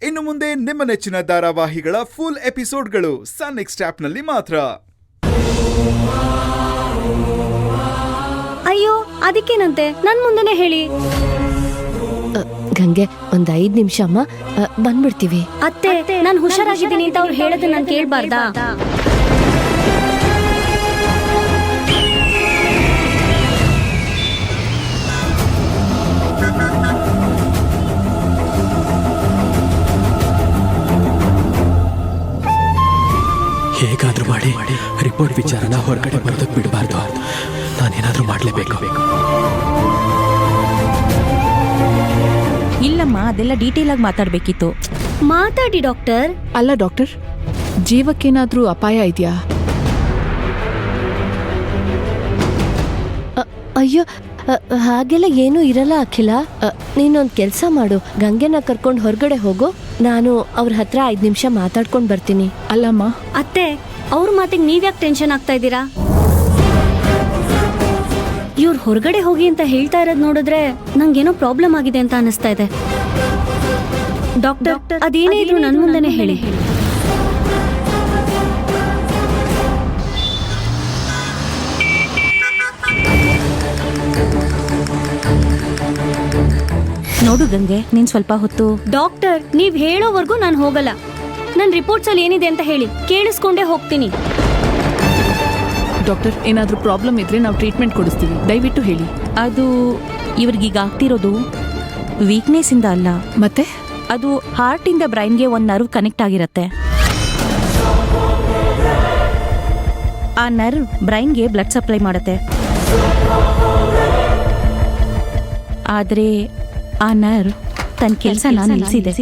ಇನ್ನು ಮುಂದೆ ನಿಮ್ಮ ನೆಚ್ಚಿನ ಧಾರಾವಾಹಿಗಳ ಫುಲ್ ಎಪಿಸೋಡ್ಗಳು ಸನ್ ನೆಕ್ಸ್ಟ್ ಆಪ್ನಲ್ಲಿ ಮಾತ್ರ. ಅಯ್ಯೋ ಅದಕ್ಕೇನಂತೆ, ನನ್ ಮುಂದೆನೆ ಹೇಳಿ. ಗಂಗೆ, ಒಂದ್ 5 ನಿಮಿಷ ಅಮ್ಮ, ಬಂದ್ಬಿಡ್ತೀವಿ. ಅತ್ತೆ, ನಾನು ಹುಷಾರಾಗಿದ್ದೀನಿ ಅಂತ ಅವ್ರು ಹೇಳೋದನ್ನ ನಾನು ಕೇಳ್ಬಾರ್ದಾ? ಹೇಗಾದ್ರೂ ಮಾಡಿ ರಿಪೋರ್ಟ್ ವಿಚಾರನ ಹೊರಗಡೆ ಬರೋದಕ್ಕೆ ಬಿಡಬಾರ್ದು. ನಾನೇನಾದ್ರೂ ಮಾಡಲೇಬೇಕು. ಇಲ್ಲಮ್ಮ, ಅದೆಲ್ಲ ಡೀಟೇಲ್ ಆಗಿ ಮಾತಾಡ್ಬೇಕಿತ್ತು. ಮಾತಾಡಿ ಡಾಕ್ಟರ್. ಅಲ್ಲ ಡಾಕ್ಟರ್, ಜೀವಕ್ಕೇನಾದ್ರೂ ಅಪಾಯ ಇದೆಯಾ? ಅಯ್ಯೋ, ಹಾಗೆಲ್ಲ ಏನೂ ಇರಲ್ಲ ಅಖಿಲ. ನೀನೊಂದ್ ಕೆಲ್ಸ ಮಾಡು, ಗಂಗೆನ ಕರ್ಕೊಂಡು ಹೊರಗಡೆ ಹೋಗು. ನಾನು ಅವ್ರ ಹತ್ರ 5 ನಿಮಿಷ ಮಾತಾಡ್ಕೊಂಡು ಬರ್ತೀನಿ. ಅಲ್ಲಮ್ಮ ಅತ್ತೆ, ಅವ್ರ ಮಾತಿಗೆ ನೀವ್ಯಾಕೆ ಟೆನ್ಷನ್ ಆಗ್ತಾ ಇದ್ದೀರಾ? ಇವ್ರು ಹೊರಗಡೆ ಹೋಗಿ ಅಂತ ಹೇಳ್ತಾ ಇರೋದ್ ನೋಡಿದ್ರೆ ನಂಗೇನೋ ಪ್ರಾಬ್ಲಮ್ ಆಗಿದೆ ಅಂತ ಅನಿಸ್ತಾ ಇದೆ. ಡಾಕ್ಟರ್, ಅದೇನೇ ಇದ್ರು ನನ್ ಮುಂದೆನೆ ಹೇಳಿ. ನೋಡು ಗಂಗೆ, ನೀನ್ ಸ್ವಲ್ಪ ಹೊತ್ತು. ಡಾಕ್ಟರ್, ನೀವ್ ಹೇಳೋವರೆಗೂ ನಾನು ಹೋಗಲ್ಲ. ನನ್ ರಿಪೋರ್ಟ್ಸ್ ಅಲ್ಲಿ ಏನಿದೆ ಅಂತ ಹೇಳಿ, ಕೇಳಿಸ್ಕೊಂಡೇ ಹೋಗ್ತೀನಿ. ಡಾಕ್ಟರ್, ಏನಾದ್ರೂ ಪ್ರಾಬ್ಲಮ್ ಇದ್ರೆ ನಾವು ಟ್ರೀಟ್ಮೆಂಟ್ ಕೊಡಿಸ್ತೀವಿ, ದಯವಿಟ್ಟು ಹೇಳಿ. ಅದು ಇವ್ರಿಗೀಗ ಆಗ್ತಿರೋದು ವೀಕ್ನೆಸ್ ಇಂದ ಅಲ್ಲ, ಮತ್ತೆ ಅದು ಹಾರ್ಟ್ ಇಂದ ಬ್ರೈನ್ಗೆ ಒಂದ್ ನರ್ವ್ ಕನೆಕ್ಟ್ ಆಗಿರತ್ತೆ. ಆ ನರ್ವ್ ಬ್ರೈನ್ಗೆ ಬ್ಲಡ್ ಸಪ್ಲೈ ಮಾಡತ್ತೆ. ಆದ್ರೆ ಆ ನರ್ವ್ ತನ್ನ ಕೆಲಸನ ನಿಲ್ಲಿಸಿದೆ.